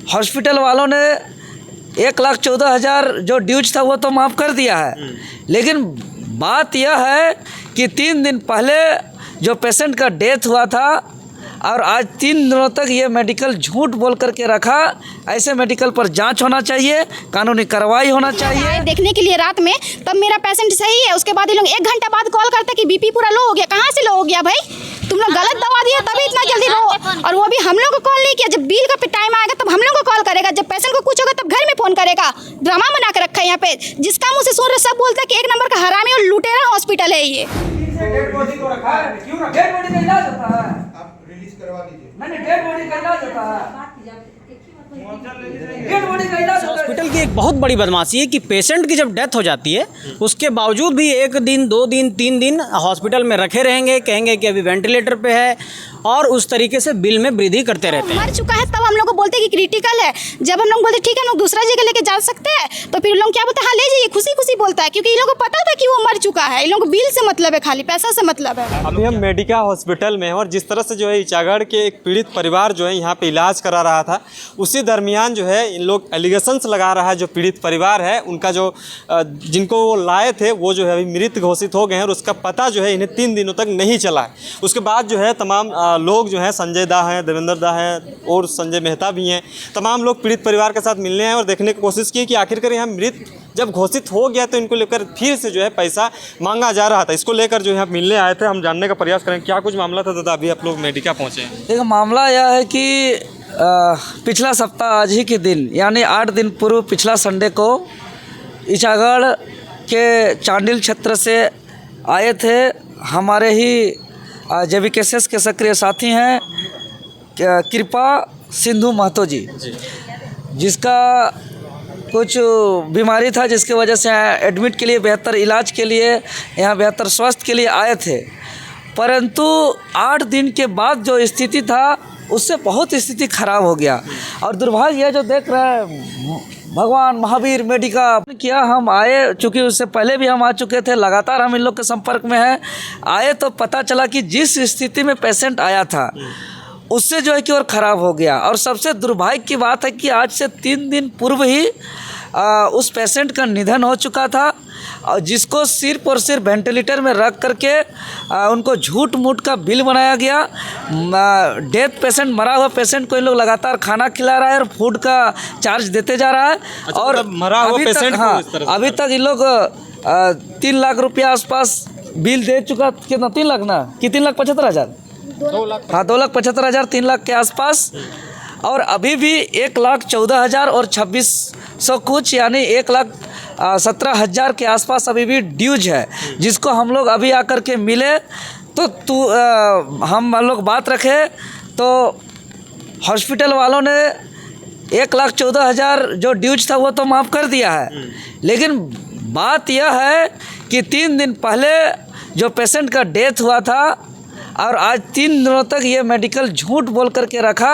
Hospital वालों ने 1,14,000 जो ड्यूज था वो तो माफ़ कर दिया है, लेकिन बात यह है कि 3 दिन पहले जो पेशेंट का डेथ हुआ था और आज 3 दिनों तक ये मेडिकल झूठ बोल करके रखा। ऐसे मेडिकल पर जांच होना चाहिए, कानूनी कार्रवाई होना चाहिए। देखने के लिए रात में तब मेरा पेशेंट सही है, उसके बाद ये लोग 1 घंटा बाद कॉल करते कि बीपी पूरा लो हो गया। कहाँ से लो हो गया भाई? तुम लोग गलत दवा दिया तभी इतना जल्दी लो, और वो भी हम लोग को कॉल नहीं किया। जब बिल का टाइम आएगा तब हम लोग को कॉल करेगा, जब पेशेंट को कुछ होगा तब घर में फ़ोन करेगा। ड्रामा बना के रखा है यहाँ पे, जिसका मुँह से सुन रहे सब बोलते हैं कि 1 नंबर का हरामी और लुटेरा हॉस्पिटल है ये। डेड बॉडी को रखा है, क्यों रखा? डेड बॉडी का इलाज होता है, आप रिलीज करवा दीजिए। नहीं, डेड बॉडी का इलाज होता है, डेड बॉडी का इलाज होता है। हॉस्पिटल की एक बहुत बड़ी बदमाशी है कि पेशेंट की जब डेथ हो जाती है उसके बावजूद भी 1 दिन 2 दिन 3 दिन हॉस्पिटल में रखे रहेंगे, कहेंगे कि अभी वेंटिलेटर पे है, और उस तरीके से बिल में वृद्धि करते रहते हैं। मर चुका है तब हम लोग को बोलते हैं कि क्रिटिकल है। जब हम लोग बोलते ठीक है लोग दूसरा जगह लेके जा सकते हैं, तो फिर लोग क्या बोलते हैं, हाँ ले जाइए, खुशी खुशी बोलता है, क्योंकि इन लोगों को पता था कि वो मर चुका है। इन लोगों को बिल से मतलब है, खाली पैसा से मतलब है। अभी हम मेडिका हॉस्पिटल में हैं और जिस तरह से जो है इचागढ़ के एक पीड़ित परिवार जो है यहाँ पे इलाज करा रहा था, उसी दरमियान जो है इन लोग एलिगेशंस लगा रहा है। जो पीड़ित परिवार है उनका जो जिनको वो लाए थे वो जो है अभी मृत घोषित हो गए हैं, और उसका पता जो है इन्हें 3 दिनों तक नहीं चला है। उसके बाद जो है तमाम लोग जो है, संजय दा हैं, देवेंद्र दा हैं और संजय मेहता भी हैं, तमाम लोग पीड़ित परिवार के साथ मिलने आए और देखने की कोशिश की कि आखिरकार यहाँ मृत जब घोषित हो गया तो इनको लेकर फिर से जो है पैसा मांगा जा रहा था। इसको लेकर जो है आप मिलने आए थे, हम जानने का प्रयास करें क्या कुछ मामला था। दादा अभी आप लोग मेडिका पहुँचे हैं। देखो, मामला यह है कि पिछला सप्ताह आज ही के दिन यानी 8 दिन पूर्व पिछला संडे को इचागढ़ के चांडिल क्षेत्र से आए थे हमारे ही JVKSS के सक्रिय साथी हैं कृपा सिंधु महतो जी, जिसका कुछ बीमारी था जिसकी वजह से एडमिट के लिए, बेहतर इलाज के लिए, यहाँ बेहतर स्वास्थ्य के लिए आए थे। परंतु 8 दिन के बाद जो स्थिति था उससे बहुत स्थिति खराब हो गया। और दुर्भाग्य है जो देख रहे हैं, भगवान महावीर मेडिका किया, हम आए, चूँकि उससे पहले भी हम आ चुके थे, लगातार हम इन लोग के संपर्क में हैं। आए तो पता चला कि जिस स्थिति में पेशेंट आया था उससे जो है कि और ख़राब हो गया। और सबसे दुर्भाग्य की बात है कि आज से 3 दिन पूर्व ही उस पेशेंट का निधन हो चुका था, और जिसको सिर्फ और सिर्फ वेंटिलेटर में रख करके उनको झूठ मूठ का बिल बनाया गया। डेथ पेशेंट, मरा हुआ पेशेंट को इन लोग लगातार खाना खिला रहा है और फूड का चार्ज देते जा रहा है। अच्छा, और मरा हुआ पेशेंट को इस तरह से अभी तक इन लोग 3 लाख रुपया आसपास बिल दे चुका। कितना? 3 लाख ना कि 3,75,000? 2 लाख। हाँ, 2,75,000, 3 लाख के आसपास। और अभी भी 1,14,000 और 2,600 कुछ, यानी 1,17,000 के आसपास अभी भी ड्यूज है, जिसको हम लोग अभी आकर के मिले तो हम लोग बात रखे तो हॉस्पिटल वालों ने 1,14,000 जो ड्यूज था वो तो माफ़ कर दिया है, लेकिन बात यह है कि 3 दिन पहले जो पेशेंट का डेथ हुआ था और आज 3 दिनों तक ये मेडिकल झूठ बोल करके रखा।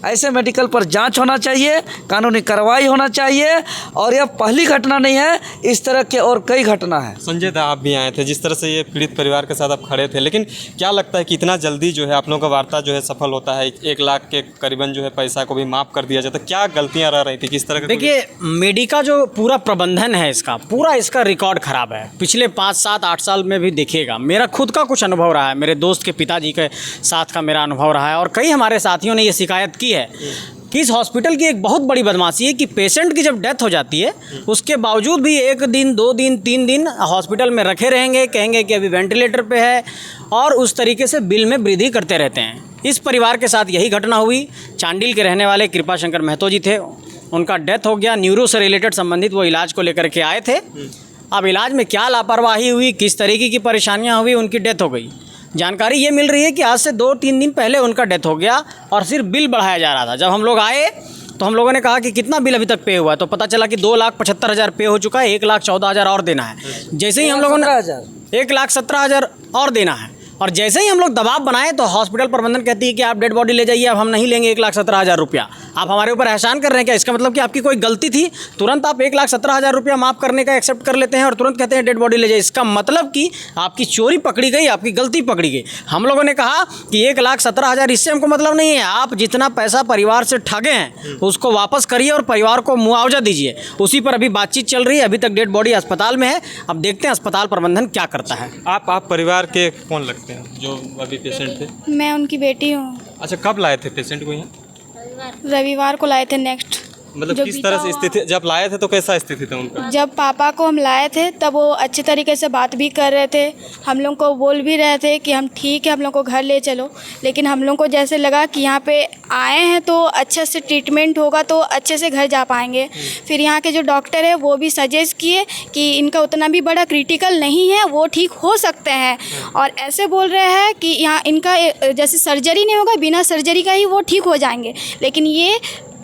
ऐसे मेडिकल पर जांच होना चाहिए, कानूनी कार्रवाई होना चाहिए, और यह पहली घटना नहीं है, इस तरह के और कई घटना है। संजय दा, आप भी आए थे, जिस तरह से ये पीड़ित परिवार के साथ आप खड़े थे, लेकिन क्या लगता है कि इतना जल्दी जो है आप लोगों का वार्ता जो है सफल होता है? 1 लाख के करीबन जो है पैसा को भी माफ़ कर दिया जाता, क्या गलतियाँ रह रही थी, किस तरह का? देखिए, मेडिका जो पूरा प्रबंधन है इसका रिकॉर्ड ख़राब है। पिछले 5, 7, 8 साल में भी देखिएगा, मेरा खुद का कुछ अनुभव रहा है, मेरे दोस्त के पिताजी के साथ का मेरा अनुभव रहा है, और कई हमारे साथियों ने ये शिकायत की है कि इस हॉस्पिटल की एक बहुत बड़ी बदमाशी है कि पेशेंट की जब डेथ हो जाती है उसके बावजूद भी 1 दिन 2 दिन 3 दिन हॉस्पिटल में रखे रहेंगे, कहेंगे कि अभी वेंटिलेटर पे है, और उस तरीके से बिल में वृद्धि करते रहते हैं। इस परिवार के साथ यही घटना हुई। चांडिल के रहने वाले कृपा शंकर महतो जी थे, उनका डेथ हो गया। न्यूरो से रिलेटेड संबंधित वो इलाज को लेकर के आए थे। अब इलाज में क्या लापरवाही हुई, किस तरीके की परेशानियाँ हुई, उनकी डेथ हो गई। जानकारी ये मिल रही है कि आज से 2-3 दिन पहले उनका डेथ हो गया और सिर्फ बिल बढ़ाया जा रहा था। जब हम लोग आए तो हम लोगों ने कहा कि कितना बिल अभी तक पे हुआ है, तो पता चला कि 2,75,000 पे हो चुका है, 1,14,000 और देना है। जैसे ही हम लोगों ने 1,17,000 और देना है, और जैसे ही हम लोग दबाव बनाए तो हॉस्पिटल प्रबंधन कहती है कि आप डेड बॉडी ले जाइए, अब हम नहीं लेंगे 1,17,000 रुपया। आप हमारे ऊपर एहसान कर रहे हैं क्या? इसका मतलब कि आपकी कोई गलती थी, तुरंत आप 1,17,000 रुपया माफ़ करने का एक्सेप्ट कर लेते हैं और तुरंत कहते हैं डेड बॉडी ले जाइए। इसका मतलब कि आपकी चोरी पकड़ी गई, आपकी गलती पकड़ी गई। हम लोगों ने कहा कि 1,17,000 इससे हमको मतलब नहीं है, आप जितना पैसा परिवार से ठगे हैं उसको वापस करिए और परिवार को मुआवजा दीजिए। उसी पर अभी बातचीत चल रही है। अभी तक डेड बॉडी अस्पताल में है, अब देखते हैं अस्पताल प्रबंधन क्या करता है। आप परिवार के कौन लगते हैं जो अभी पेशेंट थे? मैं उनकी बेटी हूँ। अच्छा, कब लाए थे पेशेंट को यहाँ? रविवार को लाए थे नेक्स्ट। मतलब जो किस बीता तरह से हुआ- स्थिति, जब लाए थे तो कैसा स्थिति था उनका? जब पापा को हम लाए थे तब वो अच्छे तरीके से बात भी कर रहे थे, हम लोग को बोल भी रहे थे कि हम ठीक है, हम लोग को घर ले चलो। लेकिन हम लोग को जैसे लगा कि यहाँ पे आए हैं तो अच्छे से ट्रीटमेंट होगा तो अच्छे से घर जा पाएंगे। फिर यहाँ के जो डॉक्टर है वो भी सजेस्ट किए कि इनका उतना भी बड़ा क्रिटिकल नहीं है, वो ठीक हो सकते हैं। और ऐसे बोल रहे हैं कि यहाँ इनका जैसे सर्जरी नहीं होगा, बिना सर्जरी का ही वो ठीक हो जाएंगे। लेकिन ये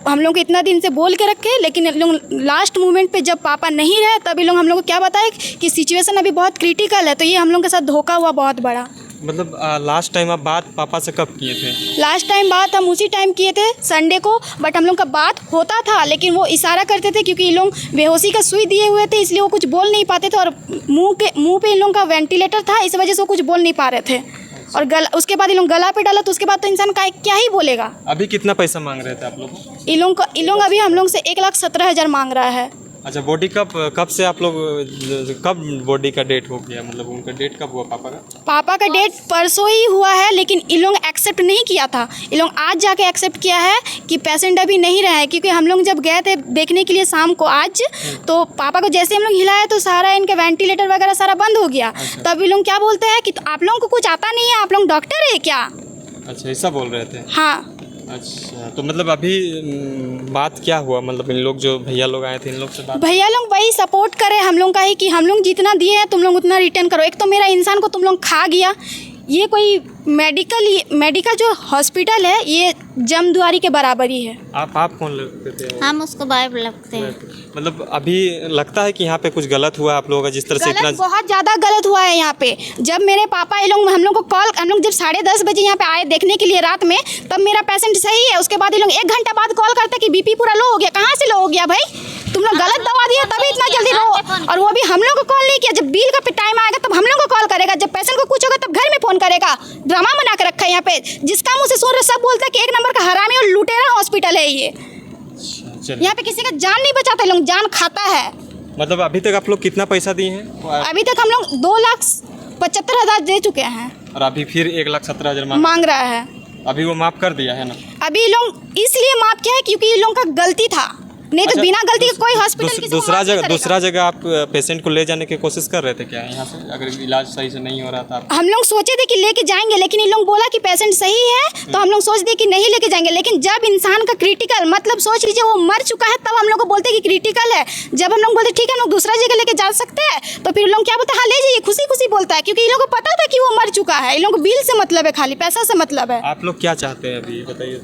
हम लोग को इतना दिन से बोल के रखे, लेकिन लोग लास्ट मोमेंट पे जब पापा नहीं रहे तभी लोग हम लोग को क्या बताए कि सिचुएशन अभी बहुत क्रिटिकल है। तो ये हम लोग के साथ धोखा हुआ बहुत बड़ा। मतलब लास्ट टाइम आप बात पापा से कब किए थे? लास्ट टाइम बात हम उसी टाइम किए थे संडे को, बट हम लोग का बात होता था लेकिन वो इशारा करते थे क्योंकि ये लोग बेहोशी का सुई दिए हुए थे, इसलिए वो कुछ बोल नहीं पाते थे। और मुंह पे इन लोगों का वेंटिलेटर था, इस वजह से वो कुछ बोल नहीं पा रहे थे। और गला, उसके बाद इन लोग गला पे डाला तो उसके बाद तो इंसान का क्या ही बोलेगा। अभी कितना पैसा मांग रहे थे आप लोग? इन लोग अभी हम लोग से 1,17,000 मांग रहा है। अच्छा, बॉडी कब से आप लोग, कब बॉडी का डेट हो गया? मतलब उनका डेट कब हुआ पापा का? पापा का डेट परसों ही हुआ है, लेकिन इन लोग एक्सेप्ट नहीं किया था। इन लोग आज जाके एक्सेप्ट किया है कि पेशेंट अभी नहीं रहा है। क्योंकि हम लोग जब गए थे देखने के लिए शाम को आज, तो पापा को जैसे हम लोग हिलाया तो सारा इनके वेंटिलेटर वगैरह सारा बंद हो गया। तब ये लोग क्या बोलते हैं कि आप लोगों को कुछ आता नहीं है, आप लोग डॉक्टर है क्या? अच्छा, ऐसा बोल रहे थे? हाँ। अच्छा, तो मतलब अभी बात क्या हुआ? मतलब इन लोग जो भैया लोग आए थे, इन लोग से बात? भैया लोग वही सपोर्ट करे हम लोग का ही कि हम लोग जितना दिए हैं तुम लोग उतना रिटर्न करो। एक तो मेरा इंसान को तुम लोग खा गया। ये कोई मेडिकल जो हॉस्पिटल है ये जमदुआरी के बराबर ही है। आप कौन लगते थे? हम उसको बाइब लगते हैं। मतलब अभी लगता है कि यहाँ पे कुछ गलत हुआ आप लोगों का, जिस तरह से इतना बहुत ज़्यादा गलत हुआ है यहाँ पे। जब मेरे पापा ये लोग हम लोग को कॉल, हम लोग जब 10:30 बजे यहाँ पे आए देखने के लिए रात में, तब मेरा पेशेंट सही है। उसके बाद ये लोग 1 घंटा बाद कॉल करते कि बीपी पूरा लो हो गया। कहाँ से लो हो गया भाई? तुम लोग गलत दवा दिया तभी इतना जल्दी लो। और वो भी हम लोग को कॉल नहीं किया। जब बिल का टाइम आएगा तब हम लोग को कॉल करेगा, जब पेशेंट को कुछ होगा तब घर में फ़ोन करेगा। ड्रामा बना के रखा है यहाँ पे। जिसका मुँह से सुन रहे सब बोलता है कि 1 नंबर का हरामी और लुटेरा हॉस्पिटल है ये। यहाँ पे किसी का जान नहीं बचाता, लोग जान खाता है। मतलब अभी तक आप लोग कितना पैसा दिए हैं? अभी तक हम लोग 2,75,000 दे चुके हैं। और अभी फिर 1,17,000 मांग रहा है। अभी वो माफ कर दिया है ना? अभी लोग इसलिए माफ किया है क्योंकि ये लोगों का गलती था, नहीं तो अच्छा, बिना गलती के कोई हॉस्पिटल किसी को दूसरा माफ नहीं जगह करेगा। दूसरा जगह आप पेशेंट को ले जाने की कोशिश कर रहे थे क्या यहाँ से? अगर इलाज सही से नहीं हो रहा था आप? हम लोग सोचे थे कि लेके जाएंगे, लेकिन इन लोग बोला कि पेशेंट सही है, तो हम लोग सोच दिए कि नहीं लेके जाएंगे। लेकिन जब इंसान का क्रिटिकल, मतलब सोच लीजिए वो मर चुका है, तब हम लोग को बोलते कि क्रिटिकल है। जब हम लोग बोलते ठीक है हम लोग दूसरा जगह लेके जा सकते हैं, तो फिर लोग क्या बोलते हैं, हाँ ले जाइए, खुशी खुशी बोलता है। क्योंकि इन लोगों को पता था कि वो मर चुका है। इन लोगों को बिल से मतलब है, खाली पैसा से मतलब है। आप लोग क्या चाहते हैं अभी बताइए?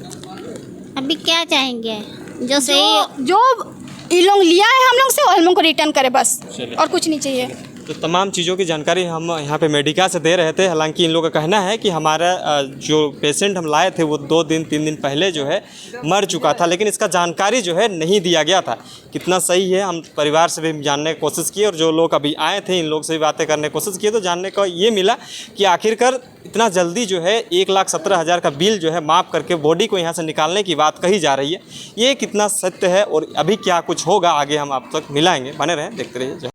अभी क्या चाहेंगे? जो सही जो इन लोग लिया है हम लोग से, और हम लोग को रिटर्न करे बस, चलिए। और कुछ नहीं चाहिए। तो तमाम चीज़ों की जानकारी हम यहाँ पे मेडिका से दे रहे थे। हालांकि इन लोगों का कहना है कि हमारा जो पेशेंट हम लाए थे वो 2-3 दिन पहले जो है मर चुका था, लेकिन इसका जानकारी जो है नहीं दिया गया था। कितना सही है, हम परिवार से भी जानने की कोशिश किए और जो लोग अभी आए थे इन लोग से भी बातें करने की कोशिश किए, तो जानने को ये मिला कि आखिरकार इतना जल्दी जो है 1,17,000 का बिल जो है माफ़ करके बॉडी को यहाँ से निकालने की बात कही जा रही है। ये कितना सत्य है और अभी क्या कुछ होगा आगे हम आप तक मिलाएंगे। बने रहें, देखते रहिए।